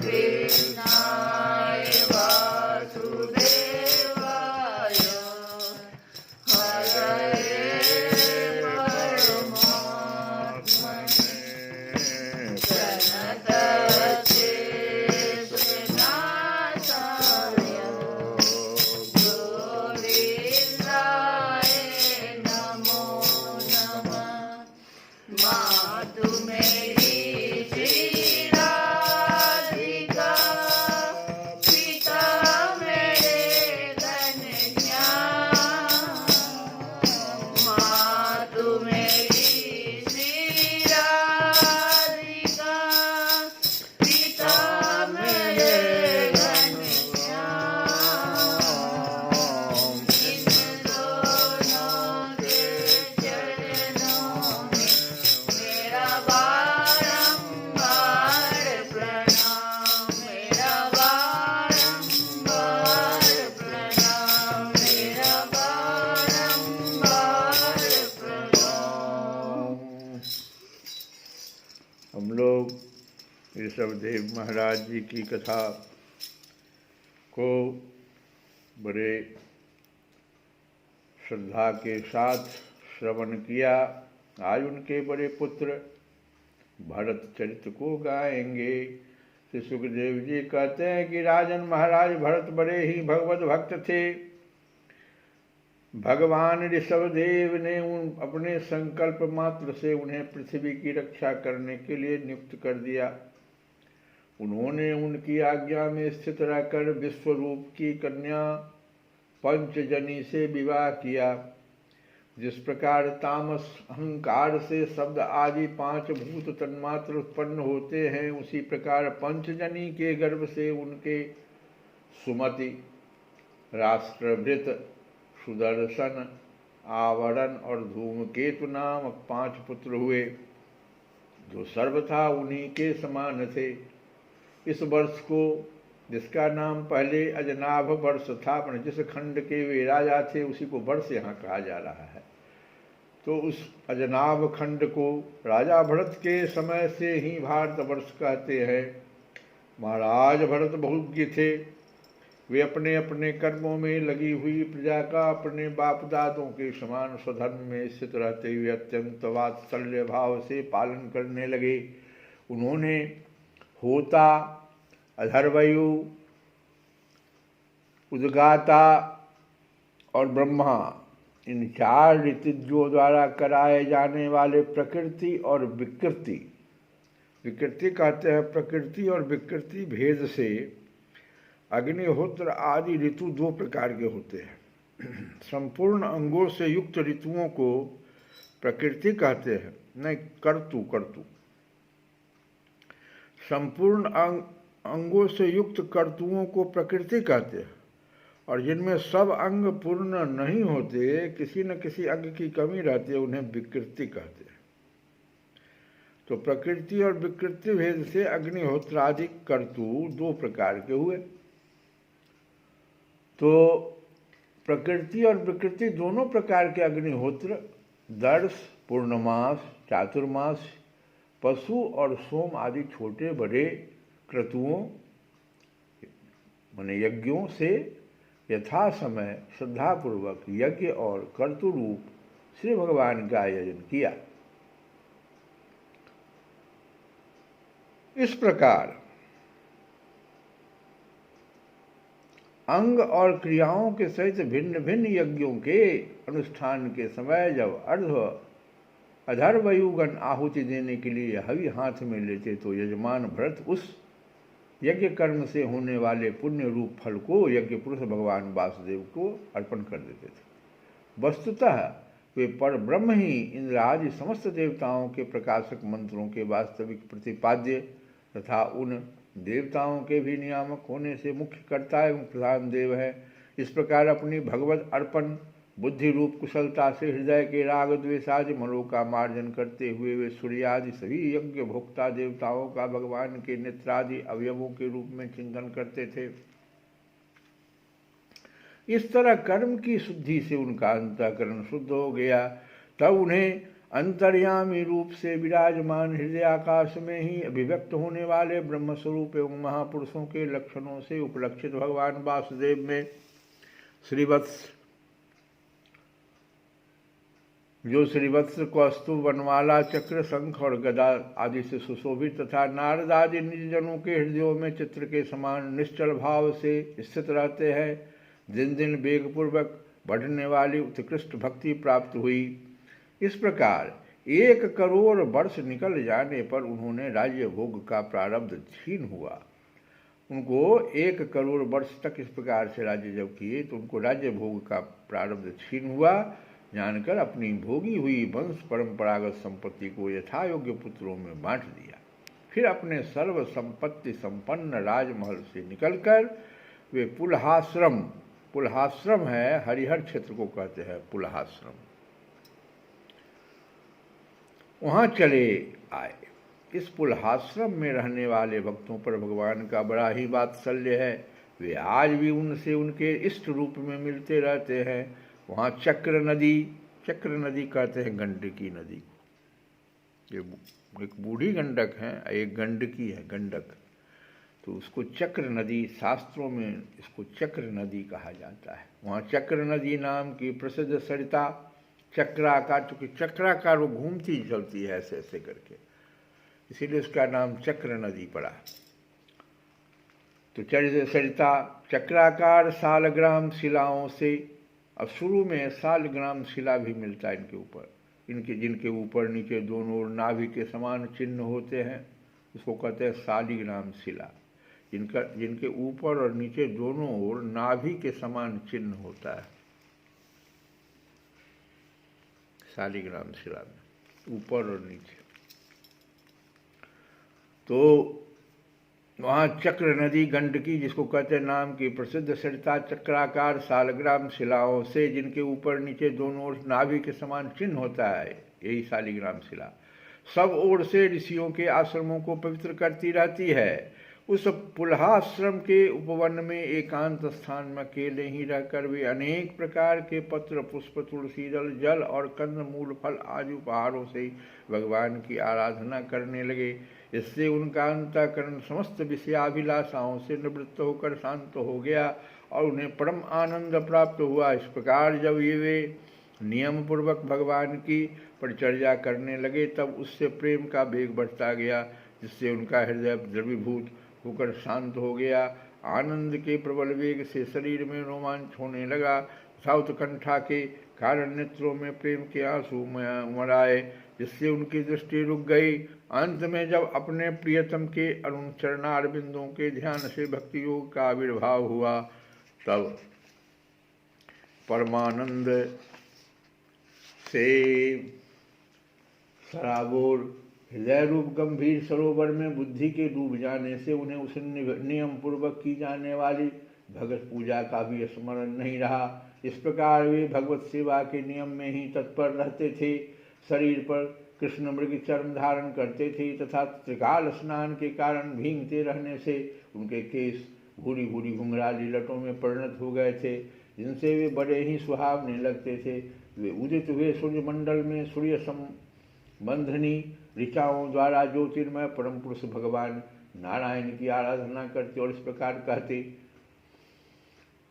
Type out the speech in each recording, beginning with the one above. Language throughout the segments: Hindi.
कृष्णाय ऋषभदेव महाराज जी की कथा को बड़े श्रद्धा के साथ श्रवण किया। आज उनके बड़े पुत्र भरत चरित्र को गाएंगे। श्री सुखदेव जी कहते हैं कि राजन महाराज भरत बड़े ही भगवत भक्त थे। भगवान ऋषभदेव ने अपने संकल्प मात्र से उन्हें पृथ्वी की रक्षा करने के लिए नियुक्त कर दिया। उन्होंने उनकी आज्ञा में स्थित रहकर विश्वरूप की कन्या पंचजनी से विवाह किया। जिस प्रकार तामस अहंकार से शब्द आदि 5 भूत तन्मात्र उत्पन्न होते हैं, उसी प्रकार पंचजनी के गर्भ से उनके सुमति, राष्ट्रभृत, सुदर्शन, आवरण और धूमकेतु नामक 5 पुत्र हुए, जो सर्वथा उन्हीं के समान थे। इस वर्ष को, जिसका नाम पहले अजनाभ वर्ष था, जिस खंड के वे राजा थे उसी को वर्ष यहाँ कहा जा रहा है, तो उस अजनाभ खंड को राजा भरत के समय से ही भारतवर्ष कहते हैं। महाराज भरत बहुज्ञ थे। वे अपने अपने कर्मों में लगी हुई प्रजा का अपने बाप दादों के समान स्वधर्म में स्थित रहते हुए अत्यंत वात्सल्य भाव से पालन करने लगे। उन्होंने होता, अधर्वयु, उद्गाता और ब्रह्मा, इन 4 ऋतुजों द्वारा कराए जाने वाले प्रकृति और विकृति, विकृति कहते हैं प्रकृति और विकृति भेद से, अग्निहोत्र आदि ऋतु 2 प्रकार के होते हैं। संपूर्ण अंगों से युक्त ऋतुओं को प्रकृति कहते हैं, नहीं कर्तु। संपूर्ण अंगों से युक्त कर्तुओं को प्रकृति कहते हैं, और जिनमें सब अंग पूर्ण नहीं होते, किसी न किसी अंग की कमी रहती है, उन्हें विकृति कहते हैं। तो प्रकृति और विकृति भेद से अग्निहोत्रादि कर्तु 2 प्रकार के हुए। तो प्रकृति और विकृति दोनों प्रकार के अग्निहोत्र दर्श, पूर्णमास, चातुर्मास, पशु और सोम आदि छोटे बड़े क्रतुओं माने यज्ञों से यथा समय श्रद्धापूर्वक यज्ञ और कर्तु रूप श्री भगवान का आयोजन किया। इस प्रकार अंग और क्रियाओं के सहित भिन्न भिन्न यज्ञों के अनुष्ठान के समय जब अधर्वयुगण आहुति देने के लिए हवि हाथ में लेते, तो यजमान भरत उस यज्ञ कर्म से होने वाले पुण्य रूप फल को यज्ञ पुरुष भगवान वासुदेव को अर्पण कर देते थे। वस्तुतः वे पर ब्रह्म ही इंद्र आदि समस्त देवताओं के प्रकाशक मंत्रों के वास्तविक प्रतिपाद्य तथा उन देवताओं के भी नियामक होने से मुख्य कर्ता एवं प्रधान देव है। इस प्रकार अपनी भगवत अर्पण बुद्धि रूप कुशलता से हृदय के राग द्वेषादि मलों का मार्जन करते हुए वे सूर्यादि सभी यज्ञ भोक्ता देवताओं का भगवान के नेत्रादि अवयवों के रूप में चिंतन करते थे। इस तरह कर्म की शुद्धि से उनका अंतःकरण शुद्ध हो गया। तब उन्हें अंतर्यामी रूप से विराजमान हृदय आकाश में ही अभिव्यक्त होने वाले ब्रह्मस्वरूप एवं महापुरुषों के लक्षणों से उपलक्षित भगवान वासुदेव में श्रीवत्स, जो श्रीवत्स कौस्तुभ, वनमाला, चक्र, शंख और गदा आदि से सुशोभित तथा नारद आदि निज जनों के हृदयों में चित्र के समान निश्चल भाव से स्थित रहते हैं। दिन दिन वेगपूर्वक बढ़ने वाली उत्कृष्ट भक्ति प्राप्त हुई। इस प्रकार 1 करोड़ वर्ष निकल जाने पर उन्होंने राज्य भोग का प्रारब्ध क्षीण हुआ। उनको 1 करोड़ वर्ष तक इस प्रकार से राज्य जब किए तो उनको राज्य भोग का प्रारब्ध क्षीण हुआ। जानकर अपनी भोगी हुई वंश परंपरागत संपत्ति को यथायोग्य पुत्रों में बांट दिया। फिर अपने सर्व संपत्ति संपन्न राजमहल से निकलकर वे पुलहाश्रम, पुलहाश्रम है हरिहर क्षेत्र को कहते हैं पुलहाश्रम, वहाँ चले आए। इस पुलहाश्रम में रहने वाले भक्तों पर भगवान का बड़ा ही वात्सल्य है। वे आज भी उनसे उनके इष्ट रूप में मिलते रहते हैं। वहाँ चक्र नदी कहते हैं गंडकी नदी, ये एक बूढ़ी गंडक है, एक गंडकी है गंडक, तो उसको चक्र नदी, शास्त्रों में इसको चक्र नदी कहा जाता है। वहाँ चक्र नदी नाम की प्रसिद्ध सरिता चक्राकार, चूँकि चक्राकार वो घूमती चलती है ऐसे ऐसे करके, इसीलिए उसका नाम चक्र नदी पड़ा। तो सरिता चक्राकार सालग्राम शिलाओं से, अब शुरू में सालग्राम शिला भी मिलता है इनके ऊपर, इनके जिनके ऊपर नीचे दोनों ओर नाभि के समान चिन्ह होते हैं, उसको कहते हैं सालिग्राम शिला। जिनके ऊपर और नीचे दोनों ओर नाभि के समान चिन्ह होता है, सालिग्राम शिला में ऊपर और नीचे। तो वहाँ चक्र नदी गंडकी, जिसको कहते हैं नाम की प्रसिद्ध सरिता चक्राकार सालग्राम शिलाओं से, जिनके ऊपर नीचे दोनों ओर नाभि के समान चिन्ह होता है, यही सालिग्राम शिला सब ओर से ऋषियों के आश्रमों को पवित्र करती रहती है। उस पुलहाश्रम के उपवन में एकांत स्थान में अकेले ही रहकर वे अनेक प्रकार के पत्र पुष्प तुलसी दल जल और कंद मूल फल आदि उपहारों से भगवान की आराधना करने लगे। इससे उनका अंतःकरण समस्त विषयाभिलाषाओं से निवृत्त होकर शांत हो गया और उन्हें परम आनंद प्राप्त हुआ। इस प्रकार जब वे नियम पूर्वक भगवान की परिचर्या करने लगे तब उससे प्रेम का वेग बढ़ता गया, जिससे उनका हृदय द्रवीभूत होकर शांत हो गया। आनंद के प्रबल वेग से शरीर में रोमांच होने लगा तथा उत्कंठा के कारण नेत्रों में प्रेम के आंसू उमड़ आए, जिससे उनकी दृष्टि रुक गई। अंत में जब अपने प्रियतम के अरुण चरणार बिंदुओं के ध्यान से भक्ति योग का आविर्भाव हुआ तब परमानंद से सराबोर हृदय रूप गंभीर सरोवर में बुद्धि के डूब जाने से उन्हें उस नियम पूर्वक की जाने वाली भगत पूजा का भी स्मरण नहीं रहा। इस प्रकार वे भगवत सेवा के नियम में ही तत्पर रहते थे। शरीर पर कृष्ण मृग चर्म धारण करते थे तथा त्रिकाल स्नान के कारण भींगते रहने से उनके केस भूरी भूरी घुंघराली लटों में परिणत हो गए थे, जिनसे वे बड़े ही सुहावने लगते थे। वे उदित हुए सूर्यमंडल में सूर्य संबंधनी ऋचाओं द्वारा ज्योतिर्मय परम पुरुष भगवान नारायण की आराधना करते और इस प्रकार कहते,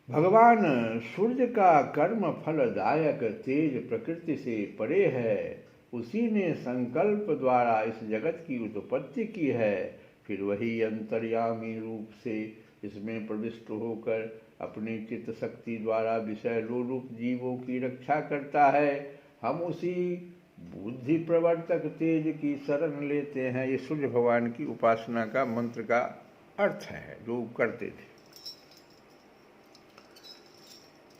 भगवान सूर्य का कर्म फलदायक तेज प्रकृति से परे है, उसी ने संकल्प द्वारा इस जगत की उत्पत्ति की है, फिर वही अंतर्यामी रूप से इसमें प्रविष्ट होकर अपनी चित्त शक्ति द्वारा विषय लोलुप जीवों की रक्षा करता है। हम उसी बुद्धि प्रवर्तक तेज की शरण लेते हैं। ये सूर्य भगवान की उपासना का मंत्र का अर्थ है जो करते थे।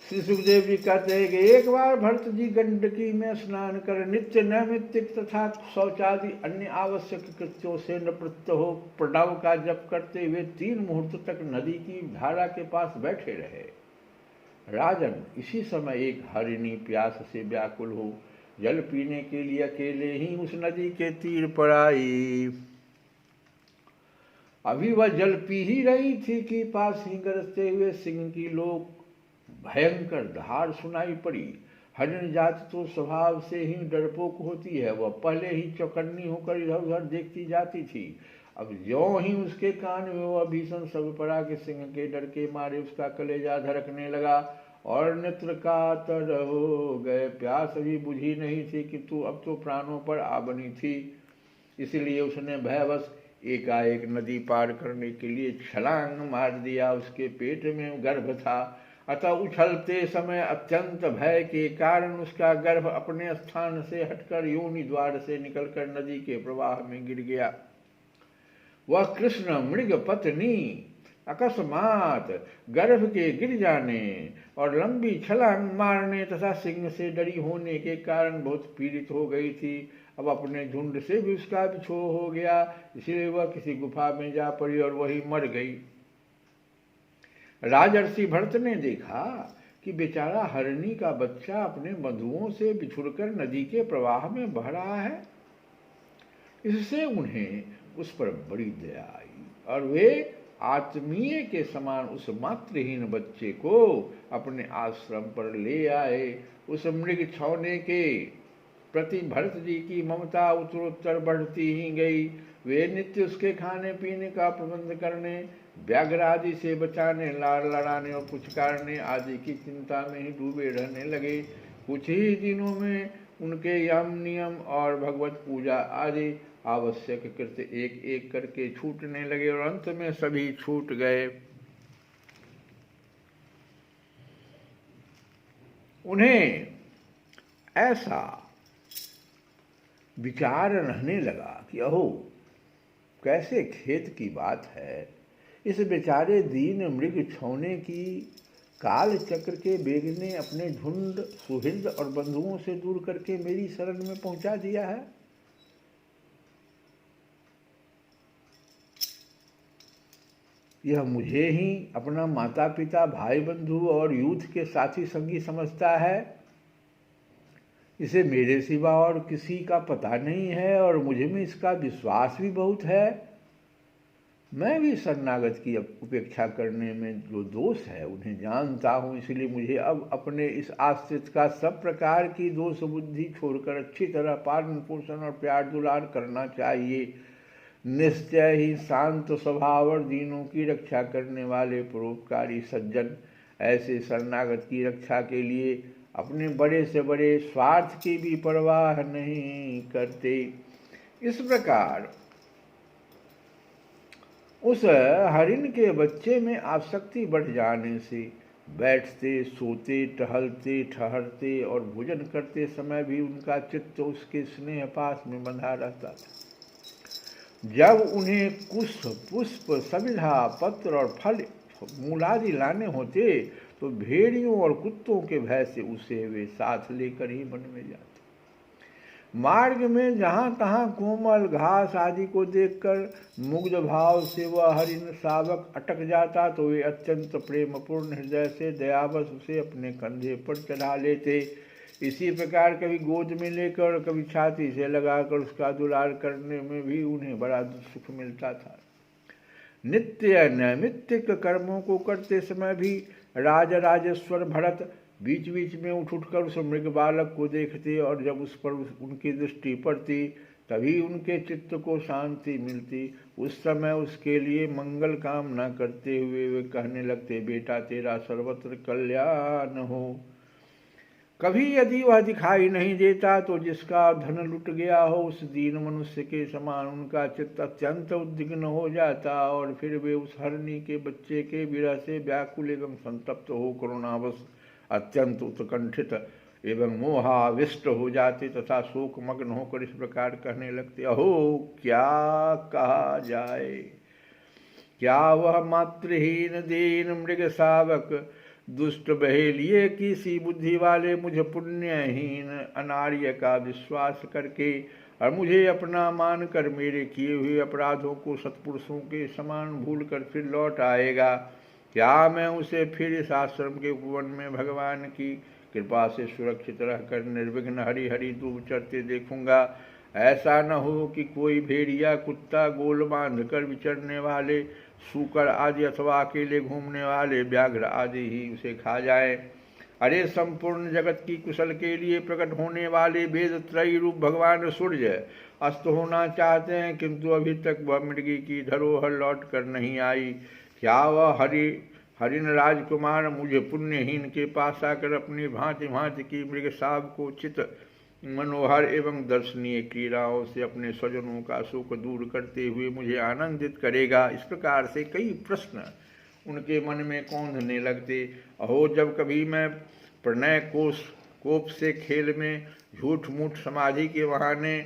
श्री सुखदेव जी कहते हैं कि एक बार भरत जी गंडकी में स्नान कर नित्य नैमित्तिक तथा शौचादि अन्य आवश्यक कृत्यों से निवृत्त हो प्रणव का जप करते हुए 3 मुहूर्त तक नदी की धारा के पास बैठे रहे। राजन, इसी समय एक हरिणी प्यास से व्याकुल हो जल पीने के लिए अकेले ही उस नदी के तीर पर आई। अभी वह जल पी ही रही थी कि पास ही गरजते हुए सिंह की लोक भयंकर धार सुनाई पड़ी। हरिण जात तो स्वभाव से ही डरपोक होती है, वह पहले ही चौकन्नी होकर इधर उधर देखती जाती थी। अब ज्यों ही उसके कान में वह भीषण शब्द पड़ा कि सिंह के डर के मारे उसका कलेजा धड़कने लगा और नेत्र कातर हो गए। प्यास अभी बुझी नहीं थी कि तू अब तो प्राणों पर आ बनी थी, इसलिए उसने भयवश एकाएक नदी पार करने के लिए छलांग मार दिया। उसके पेट में गर्भ था, अतः उछलते समय अत्यंत भय के कारण उसका गर्भ अपने स्थान से हटकर योनि द्वार से निकलकर नदी के प्रवाह में गिर गया। वह कृष्ण मृग पत्नी अकस्मात गर्भ के गिर जाने और लंबी छलांग मारने तथा सिंह से डरी होने के कारण बहुत पीड़ित हो गई थी। अब अपने झुंड से भी उसका बिछोह हो गया, इसलिए वह किसी गुफा में जा पड़ी और वही मर गई। राजर्षि भरत ने देखा कि बेचारा हरिणी का बच्चा अपने बंधुओं से बिछुड़कर नदी के प्रवाह में बह रहा है। इससे उन्हें उस पर बड़ी दया आई और वे आत्मीय के समान उस मातृहीन बच्चे को अपने आश्रम पर ले आए। उस मृग छौने के प्रति भरत जी की ममता उत्तरोत्तर बढ़ती ही गई। वे नित्य उसके खाने पीने का प्रबंध करने, व्याघ्र आदि से बचाने, लाड़ लड़ाने और पुचकारने आदि की चिंता में ही डूबे रहने लगे। कुछ ही दिनों में उनके यम नियम और भगवत पूजा आदि आवश्यक कृत्य एक एक करके छूटने लगे और अंत में सभी छूट गए। उन्हें ऐसा विचार रहने लगा कि अहो, कैसे खेत की बात है, इस बेचारे दीन मृग छौने की काल चक्र के बेग ने अपने झुंड सुहृद और बंधुओं से दूर करके मेरी शरण में पहुंचा दिया है। यह मुझे ही अपना माता पिता, भाई बंधु और यूथ के साथी संगी समझता है। इसे मेरे सिवा और किसी का पता नहीं है और मुझे में इसका विश्वास भी बहुत है। मैं भी शरणागत की उपेक्षा करने में जो दोष है उन्हें जानता हूँ, इसलिए मुझे अब अपने इस आश्रित का सब प्रकार की दोष बुद्धि छोड़कर अच्छी तरह पालन पोषण और प्यार दुलार करना चाहिए। निश्चय ही शांत स्वभाव और दीनों की रक्षा करने वाले परोपकारी सज्जन ऐसे शरणागत की रक्षा के लिए अपने बड़े से बड़े स्वार्थ की भी परवाह नहीं करते। इस प्रकार उस हरिण के बच्चे में आसक्ति बढ़ जाने से बैठते, सोते, टहलते, ठहरते और भोजन करते समय भी उनका चित्त उसके स्नेह पास में बंधा रहता था। जब उन्हें कुश, पुष्प, समिधा, पत्र और फल मूलादि लाने होते तो भेड़ियों और कुत्तों के भय से उसे वे साथ लेकर ही वन में जाते। मार्ग में जहाँ तहाँ कोमल घास आदि को देखकर मुग्ध भाव से वह हरिण शावक अटक जाता तो वे अत्यंत प्रेमपूर्ण हृदय से दयावश उसे अपने कंधे पर चढ़ा लेते। इसी प्रकार कभी गोद में लेकर, कभी छाती से लगाकर उसका दुलार करने में भी उन्हें बड़ा सुख मिलता था। नित्य नैमित्तिक कर्मों को करते समय भी राजराजेश्वर भरत बीच बीच में उठकर उस मृग बालक को देखते और जब उस पर उनकी दृष्टि पड़ती तभी उनके चित्त को शांति मिलती। उस समय उसके लिए मंगल कामना करते हुए वे कहने लगते, बेटा तेरा सर्वत्र कल्याण हो। कभी यदि वह दिखाई नहीं देता तो जिसका धन लुट गया हो उस दीन मनुष्य के समान उनका चित्त अत्यंत उद्विग्न हो जाता और फिर वे उस हरणी के बच्चे के विरह से व्याकुल एवं संतप्त हो करुणावश अत्यंत उत्कंठित एवं मोहाविष्ट हो जाते तथा शोक मग्न होकर इस प्रकार कहने लगते, अहो क्या कहा जाए, क्या वह मातृहीन दीन मृग शावक दुष्ट बहेलिए की सी बुद्धि वाले मुझ पुण्यहीन अनार्य का विश्वास करके और मुझे अपना मानकर मेरे किए हुए अपराधों को सत्पुरुषों के समान भूलकर फिर लौट आएगा? क्या मैं उसे फिर इस आश्रम के उपवन में भगवान की कृपा से सुरक्षित रहकर निर्विघ्न हरि हरि दूब चरते देखूंगा? ऐसा न हो कि कोई भेड़िया, कुत्ता, गोल बांध कर विचरने वाले सूकर आदि अथवा अकेले घूमने वाले व्याघ्र आदि ही उसे खा जाए। अरे संपूर्ण जगत की कुशल के लिए प्रकट होने वाले वेद त्रयी रूप भगवान सूर्य अस्त होना चाहते हैं, किंतु अभी तक वह मृगी की धरोहर लौट कर नहीं आई। क्या वह हरिण राजकुमार मुझे पुण्यहीन के पास आकर अपनी भांति भांति की मृग साब को चित मनोहर एवं दर्शनीय क्रीड़ाओं से अपने स्वजनों का शोक दूर करते हुए मुझे आनंदित करेगा? इस प्रकार से कई प्रश्न उनके मन में कौंधने लगते। अहो, जब कभी मैं प्रणय कोप से खेल में झूठ मूठ समाधि के बहाने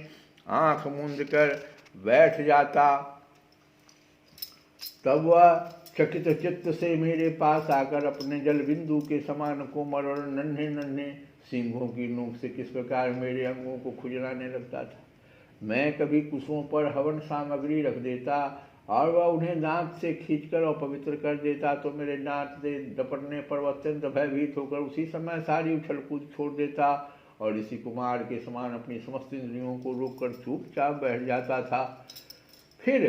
आंख मूंद कर बैठ जाता तब वह चकित चित्त से मेरे पास आकर अपने जल बिंदु के समान कोमल और नन्हे नन्हे सींगों की नोक से किस प्रकार मेरे अंगों को खुजलाने लगता था। मैं कभी कुशों पर हवन सामग्री रख देता और वह उन्हें दांत से खींचकर अपवित्र कर देता तो मेरे दांत से डपटने पर वह अत्यंत भयभीत होकर उसी समय सारी उछल कूद छोड़ देता और इसी कुमार के समान अपनी समस्त इंद्रियों को रोककर चुपचाप बैठ जाता था। फिर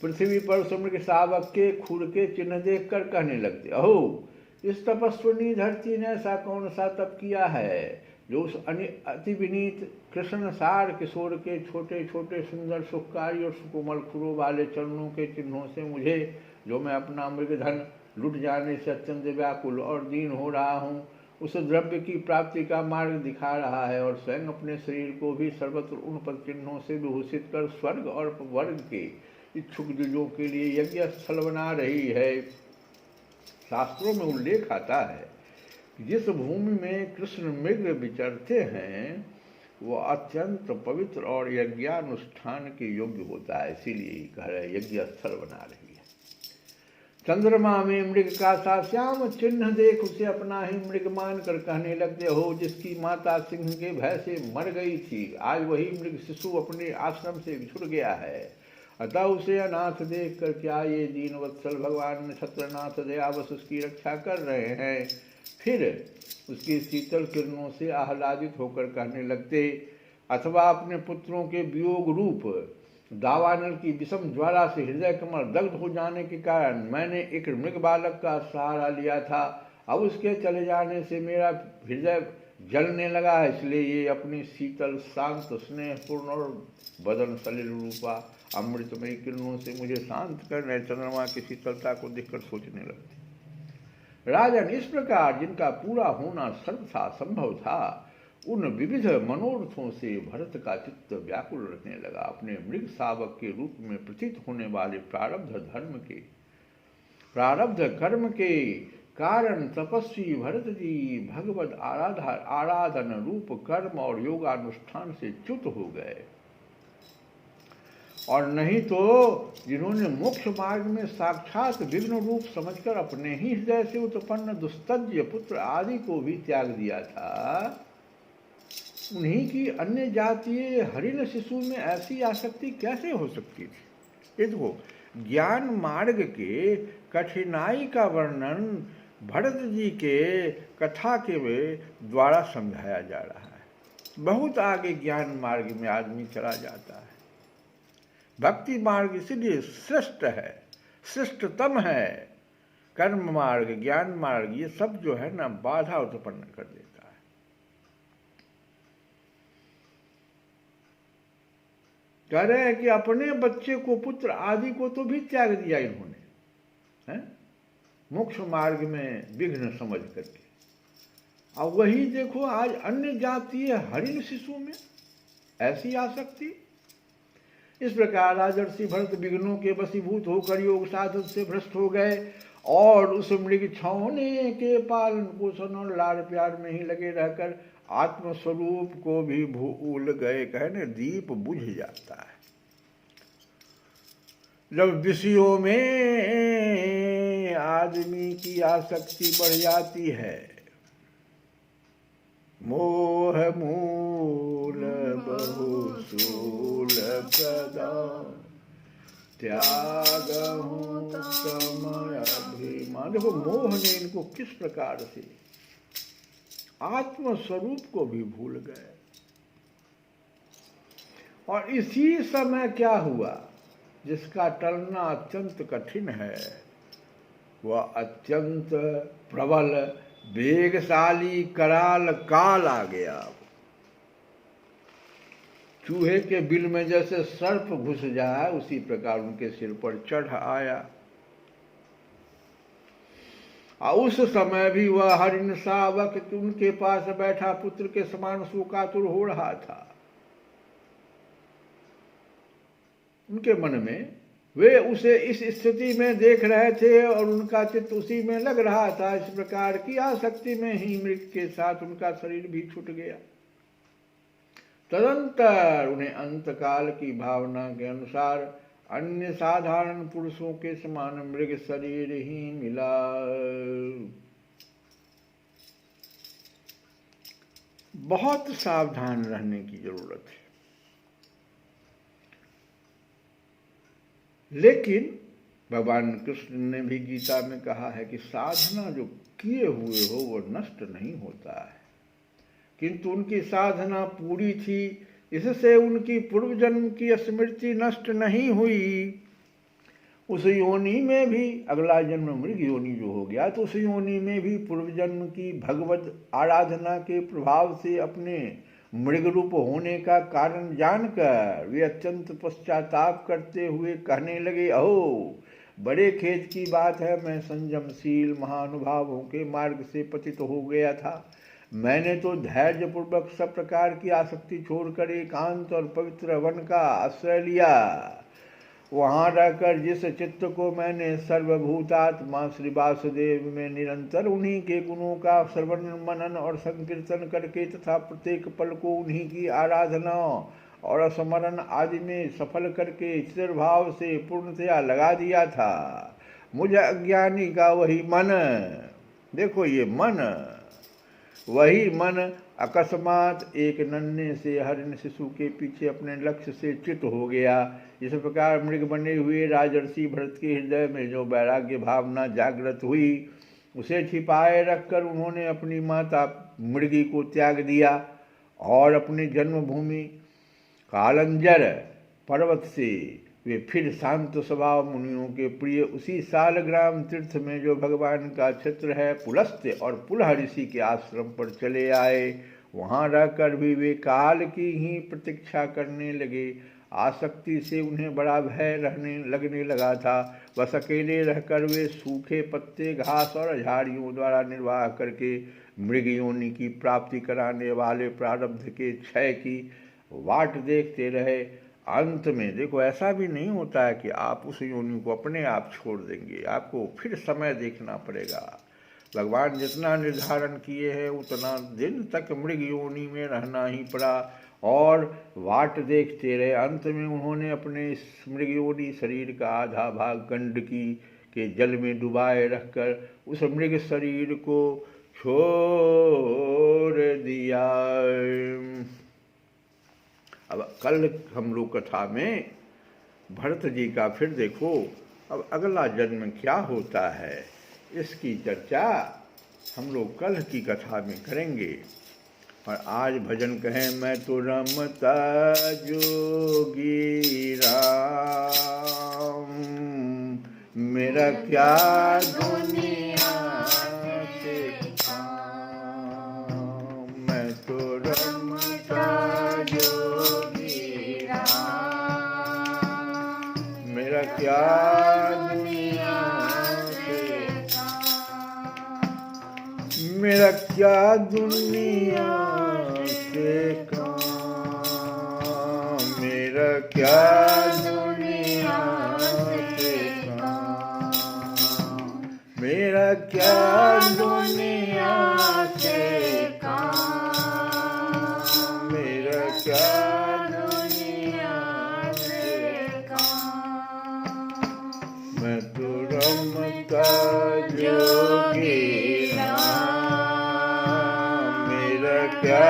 पृथ्वी पर उस शावक के खुर के चिन्ह देखकर कहने लगते, अहो, इस तपस्विनी धरती ने ऐसा कौन सा तप किया है जो उस अति विनीत कृष्ण सार किशोर के छोटे छोटे सुंदर सुखकारी और सुकोमल खुरों वाले चरणों के चिन्हों से मुझे, जो मैं अपना मृगधन लुट जाने से अत्यंत व्याकुल और दीन हो रहा हूँ, उस द्रव्य की प्राप्ति का मार्ग दिखा रहा है और स्वयं अपने शरीर को भी सर्वत्र उन पद चिन्हों से विभूषित कर स्वर्ग और वर्ग के इच्छुक द्विजों के लिए यज्ञ स्थल बना रही है। शास्त्रों में उल्लेख आता है कि जिस भूमि में कृष्ण मृग विचरते हैं वह अत्यंत पवित्र और यज्ञानुष्ठान के योग्य होता है, इसीलिए कह रहे यज्ञ स्थल बना रही है। चंद्रमा में मृग का सा श्याम चिन्ह देख उसे अपना ही मृग मान कर कहने लगते हो, जिसकी माता सिंह के भय से मर गई थी, आज वही मृग शिशु अपने आश्रम से छुट गया है। अतः उसे अनाथ देख कर क्या ये दीन वत्सल भगवान छत्रनाथ दयावश उसकी रक्षा कर रहे हैं। फिर उसकी शीतल किरणों से आह्लादित होकर कहने लगते, अथवा अपने पुत्रों के वियोग रूप दावानल की विषम ज्वाला से हृदय कमल दग्ध हो जाने के कारण मैंने एक मृग बालक का सहारा लिया था, अब उसके चले जाने से मेरा हृदय जलने लगा है, इसलिए ये अपनी शीतल शांत स्नेहपूर्ण और बदन सलिल रूपा अमृतमयी किरणों से मुझे शांत कर रहे। चंद्रमा की शीतलता को देखकर सोचने लगते, राजन इस प्रकार जिनका पूरा होना सर्वथा संभव था, उन विविध मनोरथों से भरत का चित्त व्याकुल रहने लगा। अपने मृग शावक के रूप में प्रतीत होने वाले प्रारब्ध कर्म के कारण तपस्वी भरत जी भगवत आराधन रूप कर्म और योगानुष्ठान से च्युत हो गए, और नहीं तो जिन्होंने मोक्ष मार्ग में साक्षात विघ्न रूप समझकर अपने ही हृदय से उत्पन्न दुस्तज्य पुत्र आदि को भी त्याग दिया था, उन्हीं की अन्य जातीय हरिण शिशु में ऐसी आसक्ति कैसे हो सकती थी। ये देखो, ज्ञान मार्ग के कठिनाई का वर्णन भरत जी के कथा के द्वारा समझाया जा रहा है। बहुत आगे ज्ञान मार्ग में आदमी चला जाता है। भक्ति मार्ग इसलिए श्रेष्ठ है, श्रेष्ठतम है। कर्म मार्ग, ज्ञान मार्ग, ये सब जो है ना बाधा उत्पन्न कर देता है। कह रहे हैं कि अपने बच्चे को, पुत्र आदि को तो भी त्याग दिया इन्होंने, है मोक्ष मार्ग में विघ्न समझ करके। अब वही देखो आज अन्य जातीय हरिण शिशु में ऐसी आसक्ति। इस प्रकार राजर्षि भरत विघ्नों के वशीभूत होकर योग साधन से भ्रष्ट हो गए और उस मृग छौने के पालन पोषण और लाड़ प्यार में ही लगे रहकर आत्मस्वरूप को भी भूल गए। कहने दीप बुझ जाता है जब विषयों में आदमी की आसक्ति बढ़ जाती है। मोह मूल बहुशूल प्रदान त्याग समय अभिमान। देखो मोह ने इनको किस प्रकार से आत्मस्वरूप को भी भूल गए। और इसी समय क्या हुआ, जिसका टलना अत्यंत कठिन है, वह अत्यंत प्रबल वेगशाली कराल काल आ गया। चूहे के बिल में जैसे सर्प घुस जाए, उसी प्रकार उनके सिर पर चढ़ आया। और उस समय भी वह हरिण शावक उनके पास बैठा पुत्र के समान शोकातुर हो रहा था। उनके मन में वे उसे इस स्थिति में देख रहे थे और उनका चित्त उसी में लग रहा था। इस प्रकार की आसक्ति में ही मृग के साथ उनका शरीर भी छूट गया। तदंतर उन्हें अंतकाल की भावना के अनुसार अन्य साधारण पुरुषों के समान मृग शरीर ही मिला। बहुत सावधान रहने की जरूरत है। लेकिन भगवान कृष्ण ने भी गीता में कहा है कि साधना जो किए हुए हो वो नष्ट नहीं होता है, किंतु उनकी साधना पूरी थी, इससे उनकी पूर्व जन्म की स्मृति नष्ट नहीं हुई। उस योनि में भी अगला जन्म मृग योनि जो हो गया, तो उस योनि में भी पूर्व जन्म की भगवत आराधना के प्रभाव से अपने मृग रूप होने का कारण जानकर वे अत्यंत पश्चाताप करते हुए कहने लगे, अहो बड़े खेद की बात है, मैं संयमशील महानुभावों के मार्ग से पतित हो गया था। मैंने तो धैर्यपूर्वक सब प्रकार की आसक्ति छोड़कर एकांत और पवित्र वन का आश्रय लिया। वहाँ रहकर जिस चित्त को मैंने सर्वभूतात्मा श्री वासुदेव में निरंतर उन्हीं के गुणों का श्रवण मनन और संकीर्तन करके तथा प्रत्येक पल को उन्हीं की आराधना और स्मरण आदि में सफल करके स्थिर भाव से पूर्णतया लगा दिया था, मुझ अज्ञानी का वही मन, देखो ये मन, वही मन अकस्मात एक नन्हे से हरिण शिशु के पीछे अपने लक्ष्य से च्युत हो गया। इस प्रकार मृग बने हुए राजर्षि भरत के हृदय में जो वैराग्य भावना जागृत हुई, उसे छिपाए रखकर उन्होंने अपनी माता मृगी को त्याग दिया और अपनी जन्मभूमि कालंजर पर्वत से वे फिर शांत स्वभाव मुनियों के प्रिय उसी सालग्राम तीर्थ में जो भगवान का क्षेत्र है पुलस्त्य और पुलह ऋषि के आश्रम पर चले आए। वहाँ रहकर भी वे काल की ही प्रतीक्षा करने लगे। आसक्ति से उन्हें बड़ा भय लगने लगा था। बस अकेले रहकर वे सूखे पत्ते, घास और झाड़ियों द्वारा निर्वाह करके मृग योनि की प्राप्ति कराने वाले प्रारब्ध के क्षय की वाट देखते रहे। अंत में देखो, ऐसा भी नहीं होता है कि आप उस योनि को अपने आप छोड़ देंगे, आपको फिर समय देखना पड़ेगा। भगवान जितना निर्धारण किए हैं उतना दिन तक मृग योनि में रहना ही पड़ा और वाट देखते रहे। अंत में उन्होंने अपने मृग योनि शरीर का आधा भाग गंडकी के जल में डुबाए रखकर उस मृग शरीर को छोड़ दिया। अब कल हम लोग कथा में भरत जी का फिर देखो अब अगला जन्म क्या होता है, इसकी चर्चा हम लोग कल की कथा में करेंगे। और आज भजन कहें, मैं तो रमता जोगी राम, मेरा क्या दुनिया से काम, मैं तो रमता जोगी राम, मेरा क्या दुनिया से काम, मेरा क्या दुनिया से काम, मेरा क्या दुनिया से काम, मेरा क्या दुनिया से काम, मेरा क्या दुनिया से काम, मैं तो रमता जोगी राम, मेरा क्या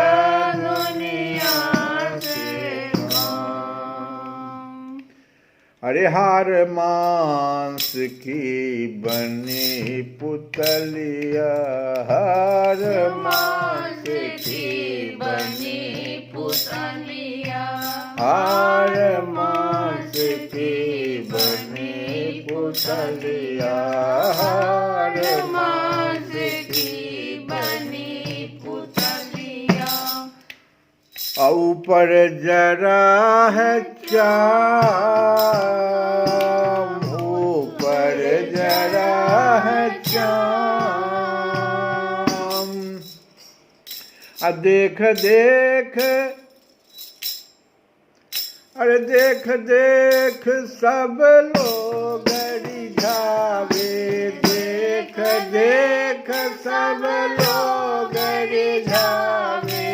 दुनिया से काम। अरे हार मांस की बनी पुतलिया, हार मांस की बनी पुतलिया, हार मांस की बनी पुतलिया, हार मांस की बनी पुतलिया, ऊपर जरा है चाम, ऊपर जरा है चाम, देख देख, अरे देख देख सब लोग रिझावे, देख देख सब लोग रिझावे,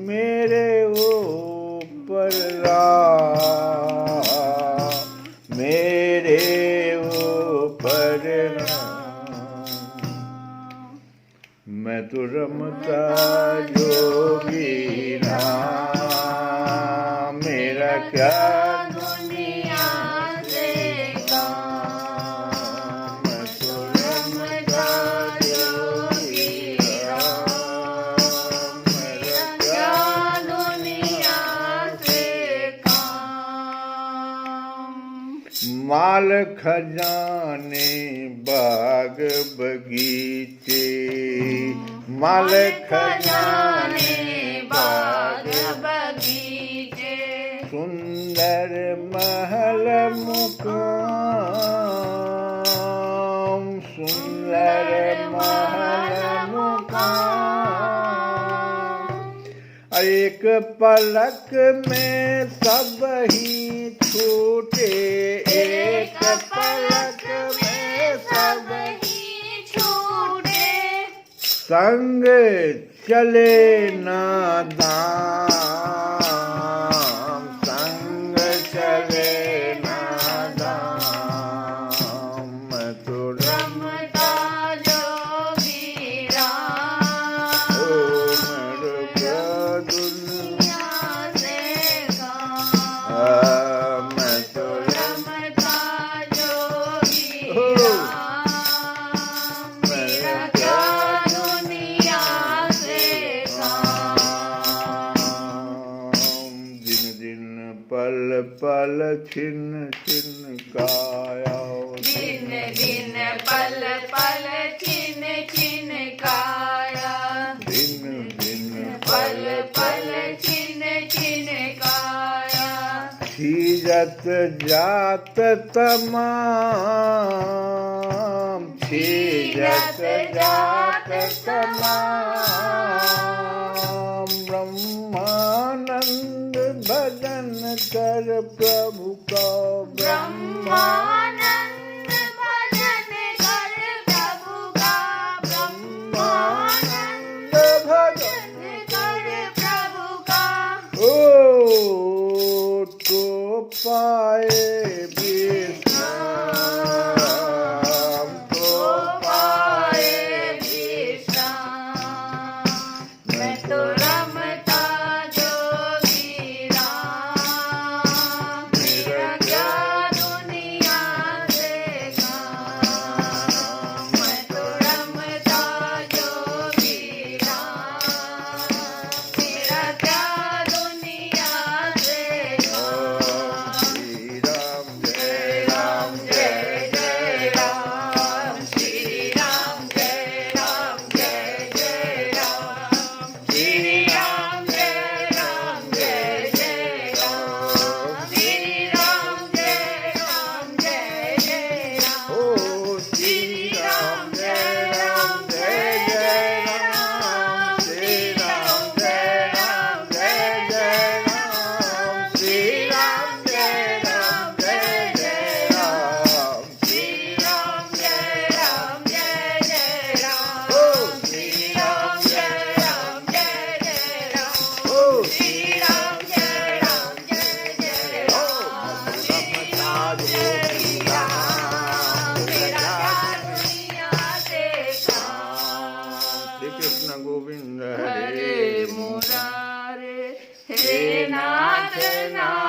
मेरे ऊपर राम, मेरे ऊपर राम, मैं तो रमता जोगी राम, मेरा क्या दुनिया से काम, मैं तो रमता जोगी राम, मेरा क्या दुनिया से काम। खजाने बाग बगीचे, माल खजाने बाग बगीचे, सुंदर महल मुकाम, सुंदर महल मुकाम। एक पलक में सब ही छूटे, एक पलक में सब ही छूटे, संग चले नादाम, संग चले नादाम। मथुरा रमता जोगी राम, ओ मरुग दुनिया से मथुरा रमता जोगी ओ राम, मेरा क्या दुनिया से दिन दिन पल पल छिन छिन काया, दिन दिन पल पल छिन छिन काया, दिन दिन पल पल छिन छिन काया, छीजत जात तमाम, छीजत जात तमाम। ब्रह्मानंद भजन कर प्रभु का, ब्रह्मानंद भजन कर प्रभु का, ब्रह्मानंद भजन कर प्रभु का, ओ तो पाए विश्राम, तो पाए विश्राम। मैं तो रमता जोगी राम, मेरा क्या दुनिया से काम। मैं तो रमता जोगी राम, मेरा क्या दुनिया से काम। श्री राम जय राम जय राम, श्री राम जय राम, श्री राम जय राम, जय जय राम, श्री राम जय राम, जय जय राम, ओ श्री राम जय राम, जय जय राम, श्री राम जय राम, जय जय राम, श्री राम जय राम, जय जय राम, श्री राम जय राम, जय जय राम, श्री राम जय राम, जय जय राम, ओ श्री राम जय राम, जय जय राम, श्री राम जय राम, मेरा दुनिया से काम। श्री कृष्ण गोविंद हरे मुरारे, हे नाथ नाथ